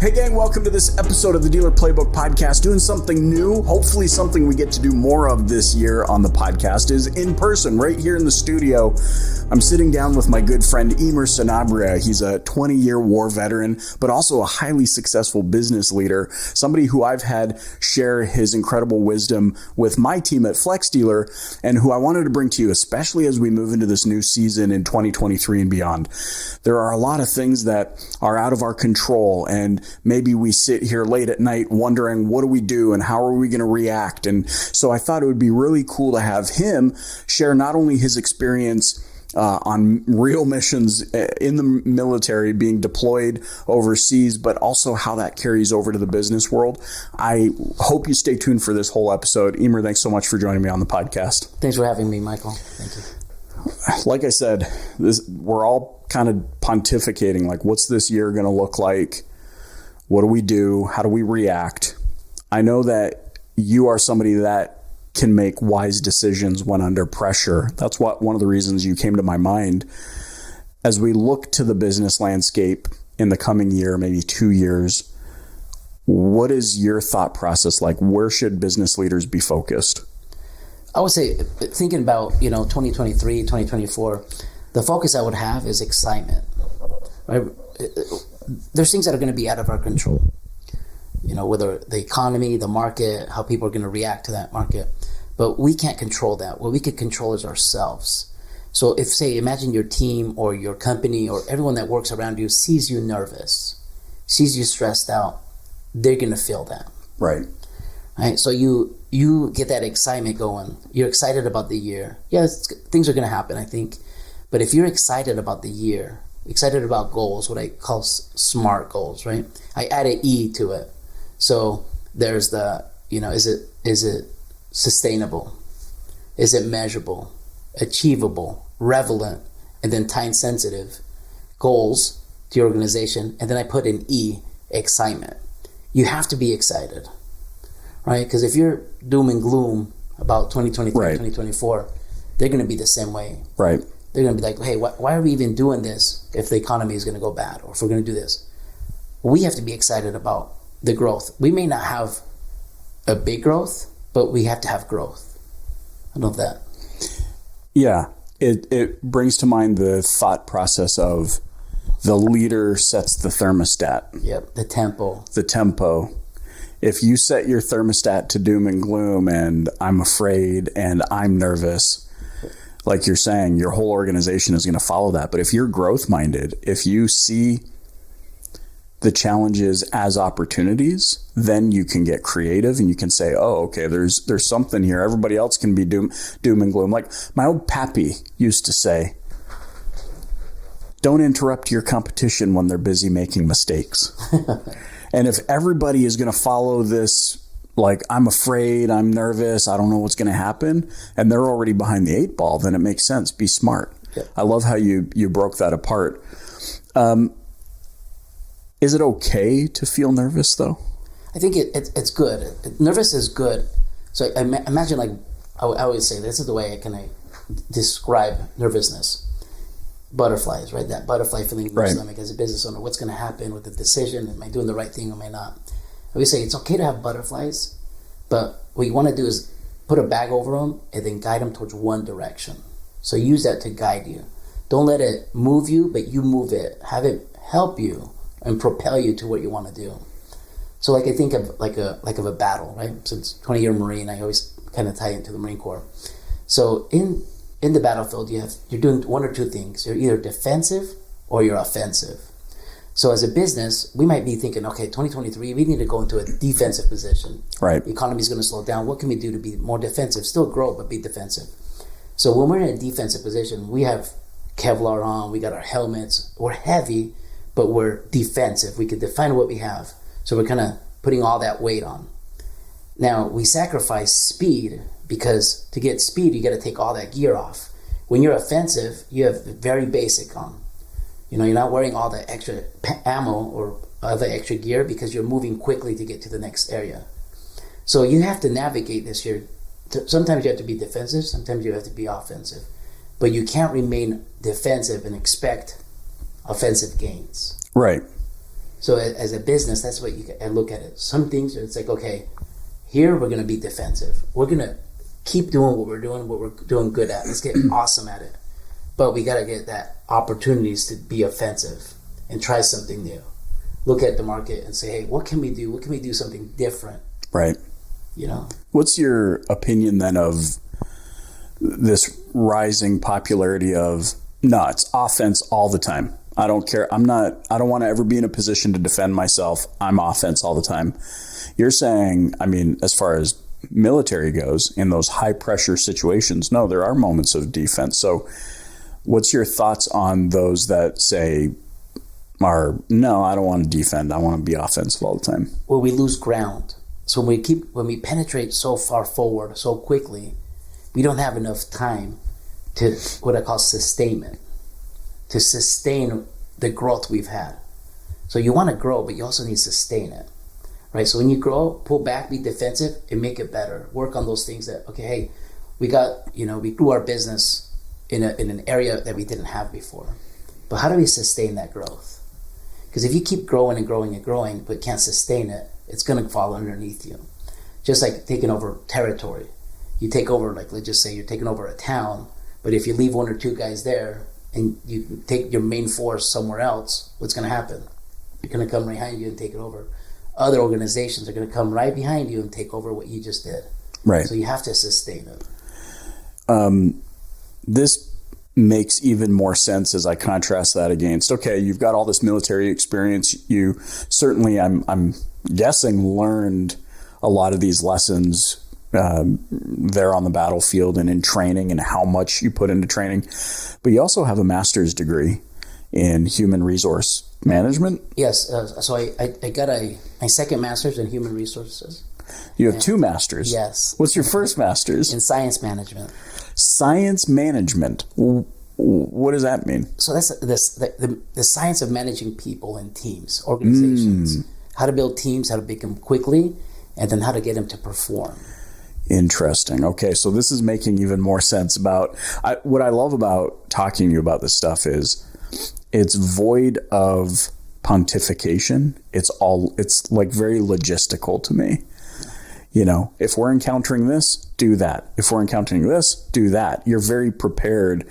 Hey gang, welcome to this episode of the Dealer Playbook Podcast. Doing something new, hopefully something we get to do more of this year on the podcast is in person, right here in the studio. I'm sitting down with my good friend Emer Sanabria. He's a 20-year war veteran, but also a highly successful business leader, somebody who I've had share his incredible wisdom with my team at Flex Dealer, and who I wanted to bring to you, especially as we move into this new season in 2023 and beyond. There are a lot of things that are out of our control, and maybe we sit here late at night wondering, what do we do and how are we going to react? And so I thought it would be really cool to have him share not only his experience on real missions in the military, being deployed overseas, but also how that carries over to the business world. I hope you stay tuned for this whole episode. Emer, thanks so much for joining me on the podcast. Thanks for having me, Michael. Thank you. Like I said, we're all kind of pontificating, like, what's this year going to look like? What do we do? How do we react? I know that you are somebody that can make wise decisions when under pressure. That's one of the reasons you came to my mind. As we look to the business landscape in the coming year, maybe 2 years, what is your thought process like? Where should business leaders be focused? I would say, thinking about 2023, 2024, the focus I would have is excitement. Right? There's things that are going to be out of our control. Whether the economy, the market, how people are going to react to that market. But we can't control that. What we can control is ourselves. So imagine your team or your company or everyone that works around you sees you nervous, sees you stressed out, they're going to feel that. Right. So you get that excitement going. You're excited about the year. Yes, things are going to happen, I think. But if you're excited about the year, excited about goals, what I call SMART goals, right? I add an E to it. So there's the, is it sustainable? Is it measurable, achievable, relevant, and then time sensitive? Goals to your organization. And then I put an E, excitement. You have to be excited, right? Because if you're doom and gloom about 2023, right, 2024, they're going to be the same way. Right. They're going to be like, hey, why are we even doing this if the economy is going to go bad, or if we're going to do this? We have to be excited about the growth. We may not have a big growth, but we have to have growth. I love that. Yeah. It brings to mind the thought process of the leader sets the thermostat. Yep. The tempo. If you set your thermostat to doom and gloom and I'm afraid and I'm nervous, like you're saying, your whole organization is going to follow that. But if you're growth minded, if you see the challenges as opportunities, then you can get creative and you can say, oh, okay, there's something here. Everybody else can be doom and gloom. Like my old pappy used to say, don't interrupt your competition when they're busy making mistakes. And if everybody is going to follow this, like, I'm afraid, I'm nervous, I don't know what's going to happen, and they're already behind the 8 ball, then it makes sense. Be smart. Yep. I love how you broke that apart. Is it okay to feel nervous, though? I think it's good. Nervous is good. So imagine, like, I always say, this is the way I describe nervousness. Butterflies, right? That butterfly feeling in your stomach as a business owner. What's going to happen with the decision? Am I doing the right thing or am I not? I would say it's okay to have butterflies, but what you want to do is put a bag over them and then guide them towards one direction. So use that to guide you. Don't let it move you, but you move it. Have it help you and propel you to what you want to do. So like I think of like a battle, right? Since 20-year Marine, I always kind of tie it into the Marine Corps. So in the battlefield, you're doing one or two things. You're either defensive or you're offensive. So as a business, we might be thinking, okay, 2023, we need to go into a defensive position. Right. The economy is going to slow down. What can we do to be more defensive? Still grow, but be defensive. So when we're in a defensive position, we have Kevlar on, we got our helmets, we're heavy, but we're defensive. We can define what we have. So we're kind of putting all that weight on. Now, we sacrifice speed because to get speed, you got to take all that gear off. When you're offensive, you have very basic on. You're not wearing all the extra ammo or other extra gear because you're moving quickly to get to the next area. So you have to navigate this year. Sometimes you have to be defensive, sometimes you have to be offensive. But you can't remain defensive and expect offensive gains. Right. So as a business, that's what I look at it. Some things, it's like, okay, here we're going to be defensive. We're going to keep doing what we're doing good at. Let's get awesome at it. But we got to get that opportunities to be offensive and try something new. Look at the market and say, hey, what can we do? What can we do something different? Right. What's your opinion then of this rising popularity of, no, it's offense all the time. I don't care. I don't want to ever be in a position to defend myself. I'm offense all the time. You're saying, I mean, as far as military goes, in those high pressure situations, no, there are moments of defense. So what's your thoughts on those that say, no, I don't want to defend. I want to be offensive all the time? Well, we lose ground. So when we penetrate so far forward so quickly, we don't have enough time to what I call sustainment, to sustain the growth we've had. So you want to grow, but you also need to sustain it, right? So when you grow, pull back, be defensive, and make it better. Work on those things that, okay, hey, we grew our business in an area that we didn't have before. But how do we sustain that growth? Because if you keep growing and growing and growing, but can't sustain it, it's going to fall underneath you. Just like taking over territory. You take over, like, let's just say you're taking over a town, but if you leave one or two guys there and you take your main force somewhere else, what's going to happen? They're going to come right behind you and take it over. Other organizations are going to come right behind you and take over what you just did. Right. So you have to sustain it. This makes even more sense as I contrast that against, okay, you've got all this military experience. You certainly, I'm guessing, learned a lot of these lessons there on the battlefield and in training and how much you put into training. But you also have a master's degree in human resource management. Yes. So I got my second master's in human resources. You have two masters? Yes. What's your first master's? In science management. Science management. What does that mean? So that's the science of managing people and teams, organizations. How to build teams, how to make them quickly, and then how to get them to perform. Interesting. Okay, so this is making even more sense about what I love about talking to you about this stuff is it's void of pontification. It's like very logistical to me. If we're encountering this, do that. If we're encountering this, do that. You're very prepared.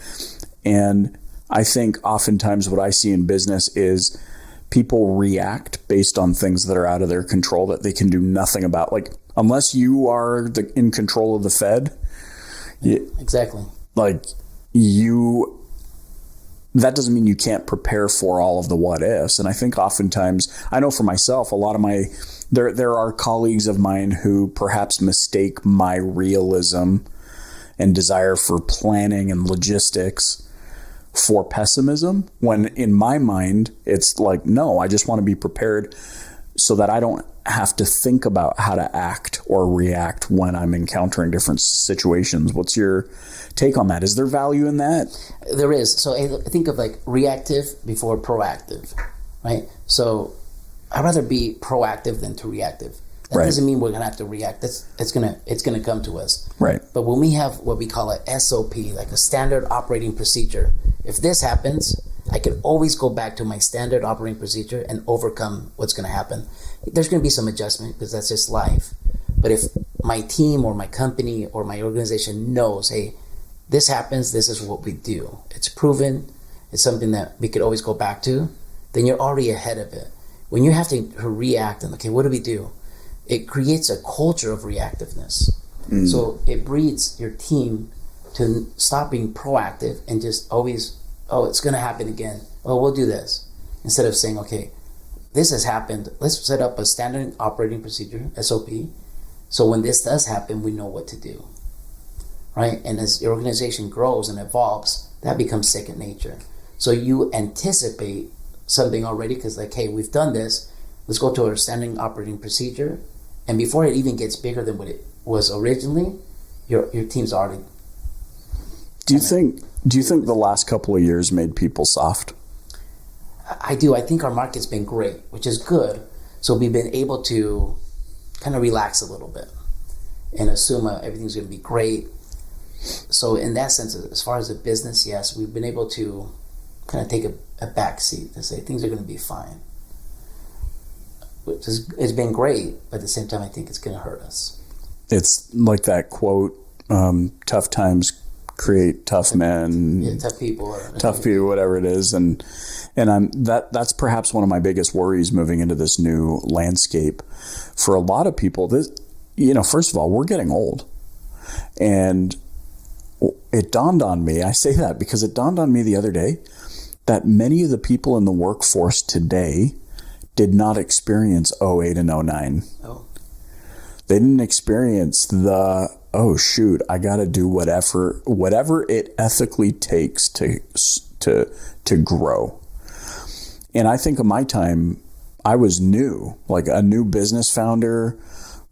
And I think oftentimes what I see in business is people react based on things that are out of their control that they can do nothing about. Like, unless you are in control of the Fed. Exactly. Like, that doesn't mean you can't prepare for all of the what ifs. And I think oftentimes, I know for myself, a lot of there are colleagues of mine who perhaps mistake my realism and desire for planning and logistics for pessimism, when in my mind, it's like, no, I just want to be prepared so that I don't have to think about how to act or react when I'm encountering different situations. What's your take on that? Is there value in that? There is. So I think of like reactive before proactive, right? So I'd rather be proactive than to reactive. That doesn't mean we're going to have to react. It's going to come to us. Right. But when we have what we call a SOP, like a standard operating procedure, if this happens, I can always go back to my standard operating procedure and overcome what's going to happen. There's going to be some adjustment because that's just life. But if my team or my company or my organization knows, hey, this happens, this is what we do. It's proven. It's something that we could always go back to. Then you're already ahead of it. When you have to react and, okay, what do we do? It creates a culture of reactiveness. So it breeds your team to stop being proactive and just always, it's going to happen again. We'll do this. Instead of saying, okay, this has happened. Let's set up a standard operating procedure, SOP. So when this does happen, we know what to do. Right? And as your organization grows and evolves, that becomes second nature. So you anticipate something already because, like, hey, we've done this. Let's go to our standing operating procedure. And before it even gets bigger than what it was originally, your team's already. Do you think the last couple of years made people soft? I do. I think our market's been great, which is good. So we've been able to kind of relax a little bit and assume everything's going to be great. So in that sense, as far as the business, yes, we've been able to kind of take a back seat to say things are going to be fine. which it's been great, but at the same time, I think it's going to hurt us. It's like that quote, tough times create tough men. Yeah, tough people. Tough people, whatever it is. And that's perhaps one of my biggest worries moving into this new landscape. For a lot of people, first of all, we're getting old. And it dawned on me, I say that because it dawned on me the other day, that many of the people in the workforce today did not experience 08 and 09. Oh. They didn't experience oh shoot, I got to do whatever it ethically takes to grow. And I think of my time, I was new, like a new business founder.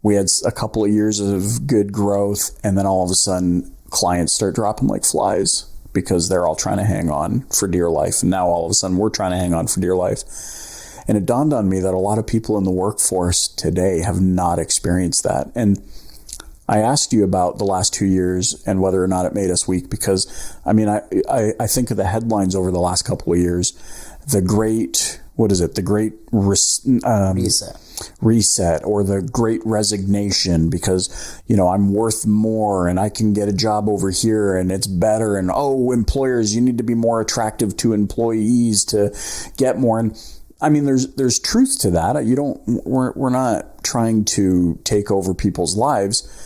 We had a couple of years of good growth, and then all of a sudden clients start dropping like flies because they're all trying to hang on for dear life. And now all of a sudden we're trying to hang on for dear life. And it dawned on me that a lot of people in the workforce today have not experienced that. And I asked you about the last 2 years and whether or not it made us weak, because I mean, I think of the headlines over the last couple of years, the great reset, or the great resignation, because, I'm worth more and I can get a job over here and it's better. And, employers, you need to be more attractive to employees to get more. And I mean, there's truth to that. We're not trying to take over people's lives.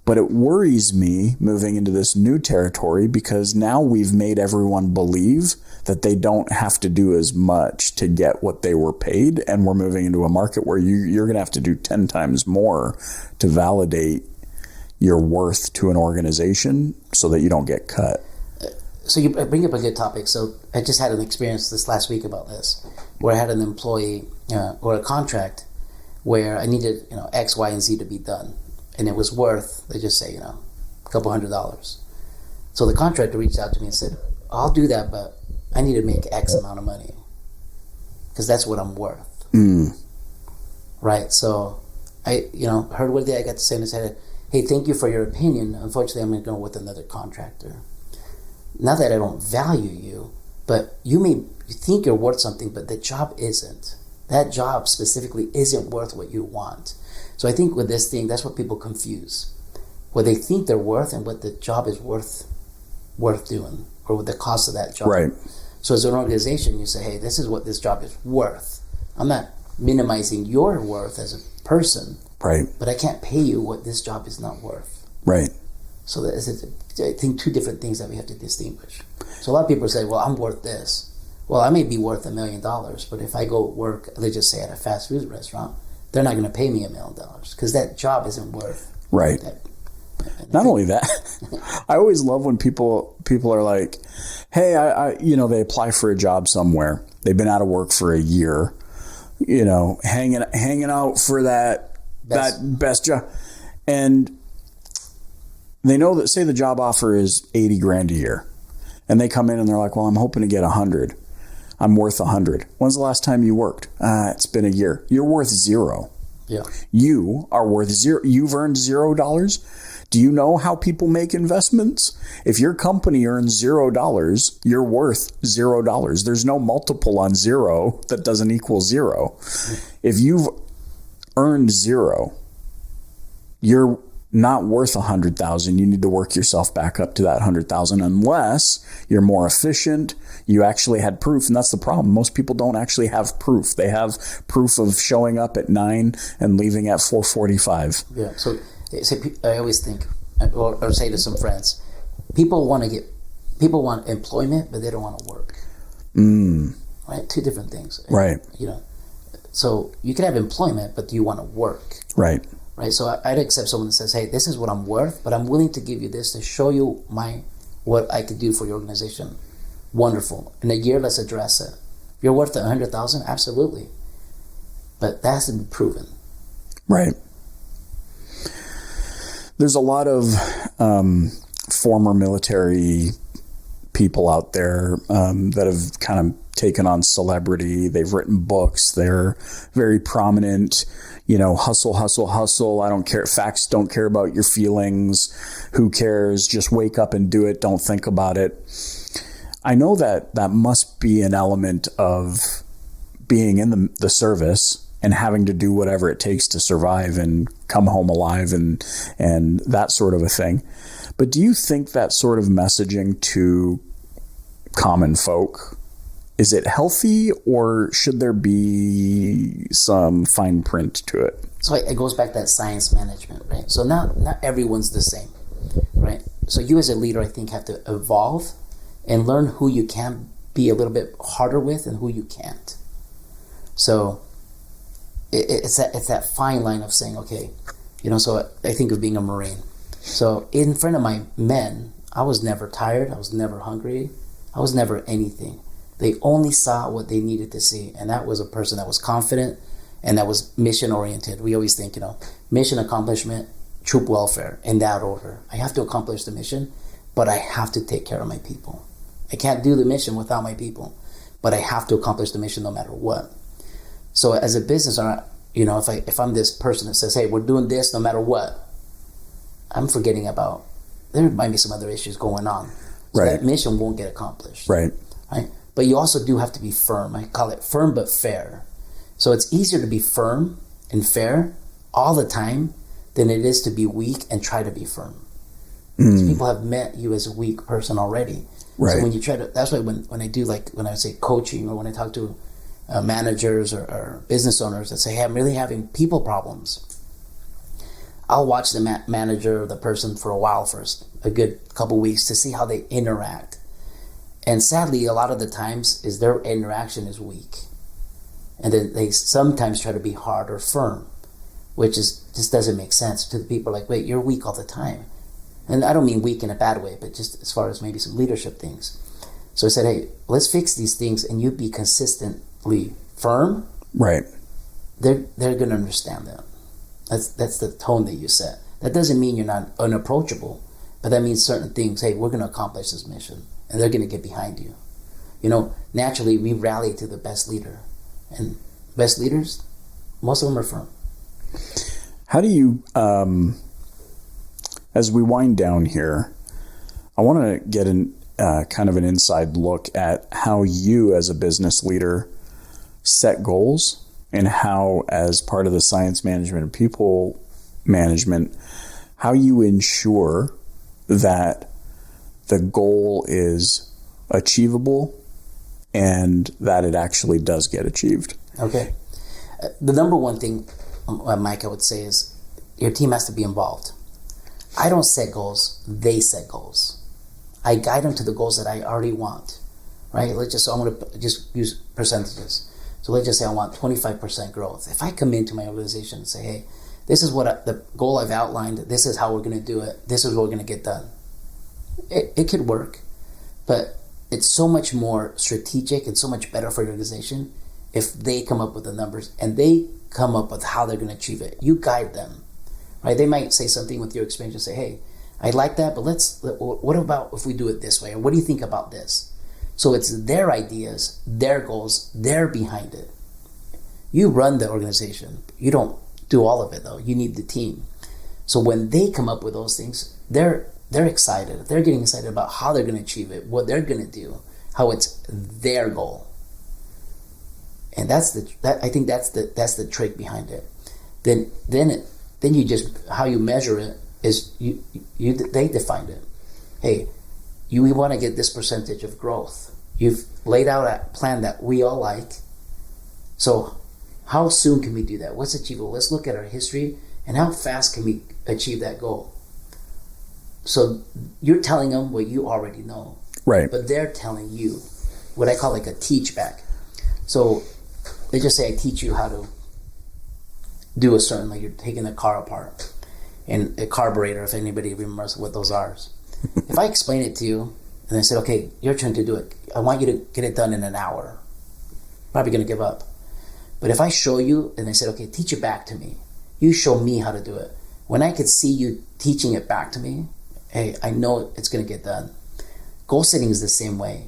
But it worries me moving into this new territory, because now we've made everyone believe that they don't have to do as much to get what they were paid. And we're moving into a market where you're going to have to do 10 times more to validate your worth to an organization so that you don't get cut. So you bring up a good topic. So I just had an experience this last week about this, where I had an employee or a contract where I needed, X, Y, and Z to be done. And it was worth, they just say, a couple $100s. So the contractor reached out to me and said, I'll do that, but I need to make X amount of money because that's what I'm worth. Mm. Right? So I, heard what I got to say and I said, hey, thank you for your opinion. Unfortunately, I'm going to go with another contractor. Not that I don't value you, but you think you're worth something, but the job isn't. That job specifically isn't worth what you want. So I think with this thing, that's what people confuse. What they think they're worth and what the job is worth doing, or what the cost of that job. Right. So as an organization, you say, hey, this is what this job is worth. I'm not minimizing your worth as a person. Right. But I can't pay you what this job is not worth. Right. So that's, I think, two different things that we have to distinguish. So a lot of people say, well, I'm worth this. Well, I may be worth $1 million, but if I go work, let's just say at a fast food restaurant, they're not going to pay me $1 million because that job isn't worth. Right. That. Not only that, I always love when people are like, hey, I they apply for a job somewhere. They've been out of work for a year, hanging out for that best job. And they know that, say the job offer is $80,000 a year, and they come in and they're like, well, I'm hoping to get 100. I'm worth 100. When's the last time you worked? It's been a year. You're worth 0. Yeah. You are worth 0. You've earned $0. Do you know how people make investments? If your company earns $0, you're worth $0. There's no multiple on 0 that doesn't equal 0. If you've earned 0, you're not worth 100,000. You need to work yourself back up to that 100,000, unless you're more efficient. You actually had proof, and that's the problem. Most people don't actually have proof. They have proof of showing up at 9 and leaving at 4:45. Yeah. So I always think, or say to some friends, people want employment, but they don't want to work. Mm. Right. Two different things. Right. So you can have employment, but do you want to work? Right. Right. So I'd accept someone that says, hey, this is what I'm worth, but I'm willing to give you this to show you what I could do for your organization. Wonderful. In a year, let's address it. If you're worth 100,000, absolutely. But that has to be proven. Right. There's a lot of former military people out there that have kind of taken on celebrity. They've written books. They're very prominent. Hustle, hustle, hustle. I don't care. Facts don't care about your feelings. Who cares? Just wake up and do it. Don't think about it. I know that must be an element of being in the service and having to do whatever it takes to survive and come home alive and that sort of a thing. But do you think that sort of messaging to common folk, is it healthy, or should there be some fine print to it? So it goes back to that science management, right? So not everyone's the same, right? So you as a leader, I think, have to evolve and learn who you can be a little bit harder with and who you can't. So it's that fine line of saying, okay, so I think of being a Marine. So in front of my men, I was never tired. I was never hungry. I was never anything. They only saw what they needed to see. And that was a person that was confident and that was mission oriented. We always think, mission accomplishment, troop welfare, in that order. I have to accomplish the mission, but I have to take care of my people. I can't do the mission without my people, but I have to accomplish the mission no matter what. So as a business owner, if I'm this person that says, hey, we're doing this no matter what, I'm forgetting about, there might be some other issues going on. So right. That mission won't get accomplished. Right. But you also do have to be firm. I call it firm but fair. So it's easier to be firm and fair all the time than it is to be weak and try to be firm. Because people have met you as a weak person already. Right. So when you try to, that's why when I do, like when I say coaching, or when I talk to managers or business owners that say, hey, I'm really having people problems, I'll watch the manager or the person for a while, for a good couple weeks, to see how they interact. And sadly, a lot of the times is their interaction is weak. And then they sometimes try to be hard or firm, which just doesn't make sense to the people. Like, wait, you're weak all the time. And I don't mean weak in a bad way, but just as far as maybe some leadership things. So I said, hey, let's fix these things, and you be consistently firm. Right. They're going to understand that. That's the tone that you set. That doesn't mean you're not unapproachable, but that means certain things. Hey, we're going to accomplish this mission, and they're going to get behind you. Naturally, we rally to the best leader, and best leaders, most of them are firm. How do you, as we wind down here, I want to get kind of an inside look at how you as a business leader set goals, and how, as part of the science management and people management, how you ensure that the goal is achievable and that it actually does get achieved. Okay. The number one thing, Mike, I would say is your team has to be involved. I don't set goals, they set goals. I guide them to the goals that I already want, right? I'm going to just use percentages. So let's just say I want 25% growth. If I come into my organization and say, hey, this is what the goal I've outlined, this is how we're going to do it, this is what we're going to get done. It could work, but it's so much more strategic and so much better for your organization if they come up with the numbers and they come up with how they're going to achieve it. You guide them, right? They might say something with your experience and say, hey, I like that, but what about if we do it this way? Or what do you think about this? So it's their ideas, their goals, they're behind it. You run the organization. You don't do all of it, though. You need the team. So when they come up with those things, they're excited. They're getting excited about how they're going to achieve it, what they're going to do, how it's their goal. And I think that's the trick behind it. Then you just, how you measure it is they defined it. Hey, we want to get this percentage of growth. You've laid out a plan that we all like. So how soon can we do that? What's achievable? Let's look at our history and how fast can we achieve that goal? So you're telling them what you already know. Right. But they're telling you what I call like a teach back. So they just say I teach you how to do a certain, like you're taking a car apart. And a carburetor, if anybody remembers what those are. If I explain it to you, and I said, okay, your turn to do it. I want you to get it done in an hour. Probably going to give up. But if I show you, and I said, okay, teach it back to me. You show me how to do it. When I could see you teaching it back to me, hey, I know it's going to get done. Goal setting is the same way.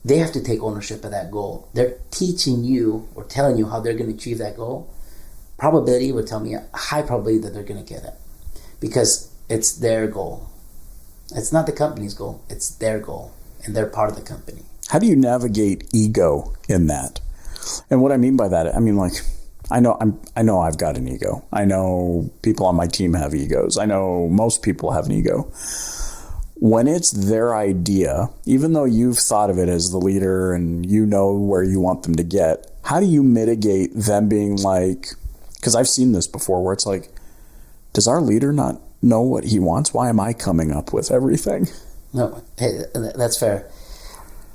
They have to take ownership of that goal. They're teaching you or telling you how they're going to achieve that goal. Probability would tell me a high probability that they're going to get it because it's their goal. It's not the company's goal. It's their goal, and they're part of the company. How do you navigate ego in that? And what I mean by that, I mean, like, I know I've got an ego. I know people on my team have egos. I know most people have an ego. When it's their idea, even though you've thought of it as the leader and you know where you want them to get, how do you mitigate them being like, because I've seen this before where it's like, does our leader not know what he wants? Why am I coming up with everything? No, hey, that's fair.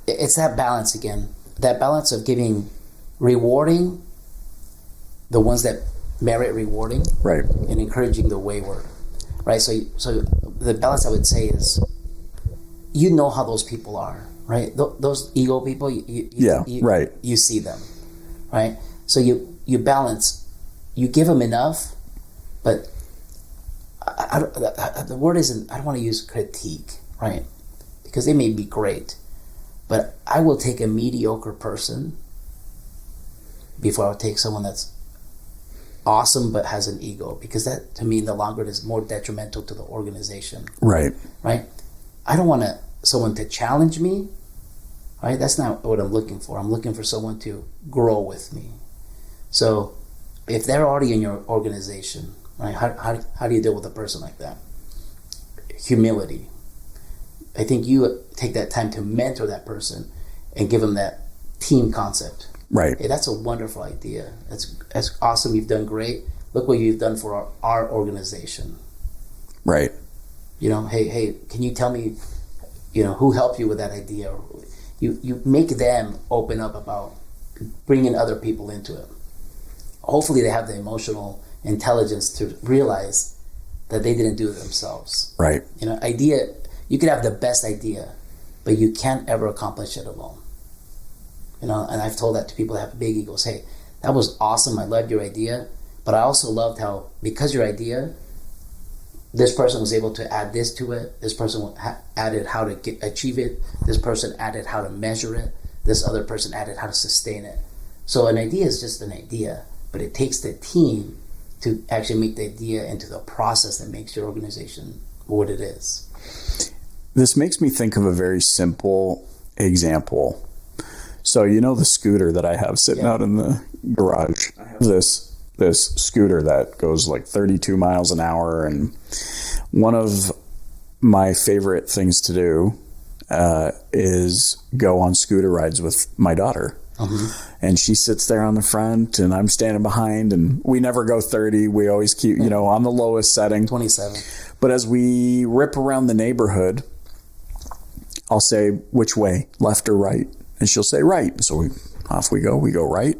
It's that balance again. That balance of rewarding the ones that merit rewarding, right, and encouraging the wayward, right? So the balance I would say is, you know how those people are, right? Those ego people, right. You see them, right? So you balance, you give them enough, but the word isn't, I don't want to use critique, right? Because they may be great, but I will take a mediocre person before I would take someone that's awesome but has an ego, because that to me in the long run is more detrimental to the organization. Right. I don't want someone to challenge me, right? That's not what I'm looking for. I'm looking for someone to grow with me. So if they're already in your organization, right, how do you deal with a person like that? Humility. I think you take that time to mentor that person and give them that team concept. Right. Hey, that's a wonderful idea. That's awesome. You've done great. Look what you've done for our organization. Right. Hey, can you tell me, who helped you with that idea? You make them open up about bringing other people into it. Hopefully they have the emotional intelligence to realize that they didn't do it themselves. Right. Idea, you could have the best idea, but you can't ever accomplish it alone. And I've told that to people that have big egos. Hey, that was awesome. I loved your idea, but I also loved how, because your idea, this person was able to add this to it. This person added how to achieve it. This person added how to measure it. This other person added how to sustain it. So an idea is just an idea, but it takes the team to actually make the idea into the process that makes your organization what it is. This makes me think of a very simple example. So the scooter that I have sitting out in the garage. I have this scooter that goes like 32 miles an hour, and one of my favorite things to do is go on scooter rides with my daughter. And she sits there on the front and I'm standing behind, and we never go 30. We always keep, on the lowest setting. 27. But as we rip around the neighborhood, I'll say, which way, left or right? And she'll say right. So off we go right.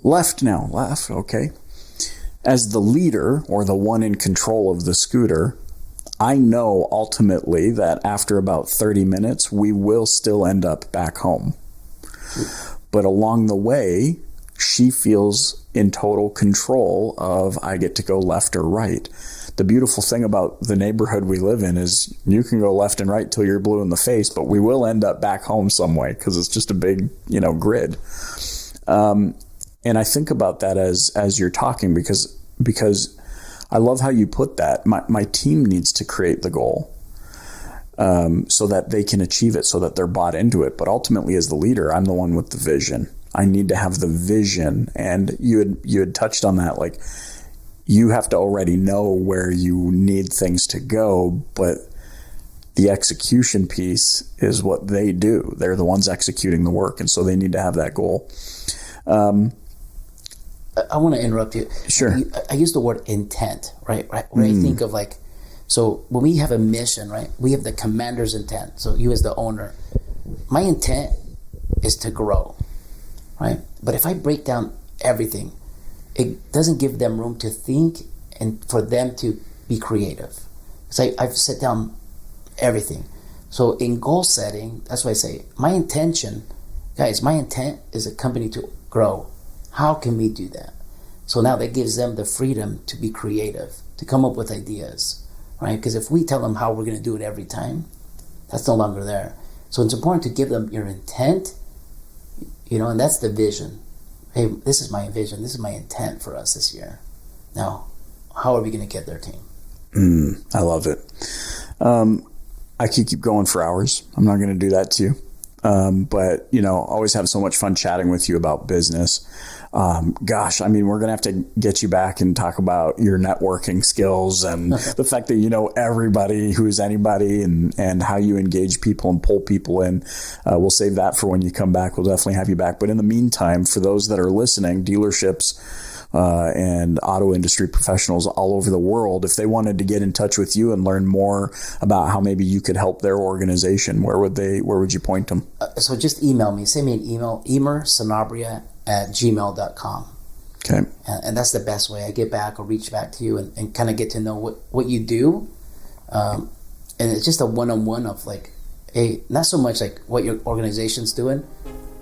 Left now, left, okay. As the leader or the one in control of the scooter, I know ultimately that after about 30 minutes, we will still end up back home. But along the way, she feels in total control of, I get to go left or right. The beautiful thing about the neighborhood we live in is you can go left and right till you're blue in the face, but we will end up back home some way because it's just a big, grid. And I think about that as you're talking because I love how you put that. My team needs to create the goal so that they can achieve it, so that they're bought into it. But ultimately, as the leader, I'm the one with the vision. I need to have the vision. And you had touched on that, like, you have to already know where you need things to go, but the execution piece is what they do. They're the ones executing the work, and so they need to have that goal. I want to interrupt you. Sure. I use the word intent, right? When I think of so when we have a mission, right, we have the commander's intent. So you as the owner, my intent is to grow, right? But if I break down everything, it doesn't give them room to think and for them to be creative. So I've set down everything. So in goal setting, that's why I say my intent is a company to grow. How can we do that? So now that gives them the freedom to be creative, to come up with ideas, right? Because if we tell them how we're going to do it every time, that's no longer there. So it's important to give them your intent, and that's the vision. Hey, this is my vision. This is my intent for us this year. Now, how are we going to get their team? I love it. I could keep going for hours. I'm not going to do that to you. But, always have so much fun chatting with you about business. Gosh, we're going to have to get you back and talk about your networking skills and the fact that you know everybody who's anybody and how you engage people and pull people in. We'll save that for when you come back. We'll definitely have you back. But in the meantime, for those that are listening, dealerships and auto industry professionals all over the world, if they wanted to get in touch with you and learn more about how maybe you could help their organization, where would you point them? So just email me. Send me an email, Emer Sanabria @gmail.com. Okay. And that's the best way. I get back or reach back to you and kind of get to know what you do. And it's just a one-on-one of like, hey, not so much like what your organization's doing,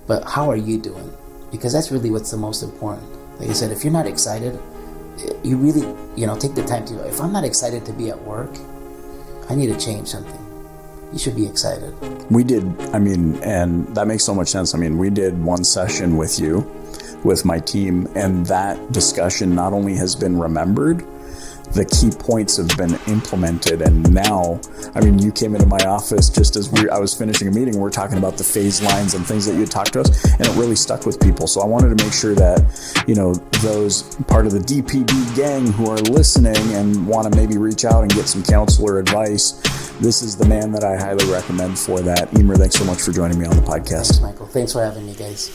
but how are you doing? Because that's really what's the most important. Like I said, if you're not excited, you really, take the time to, if I'm not excited to be at work, I need to change something. You should be excited. We did, and that makes so much sense. We did one session with you, with my team, and that discussion not only has been remembered, the key points have been implemented. And now, you came into my office just as I was finishing a meeting. We're talking about the phase lines and things that you talked to us, and it really stuck with people. So I wanted to make sure that, those part of the DPD gang who are listening and want to maybe reach out and get some counsel or advice, this is the man that I highly recommend for that. Emer, thanks so much for joining me on the podcast. Thanks, Michael. Thanks for having me, guys.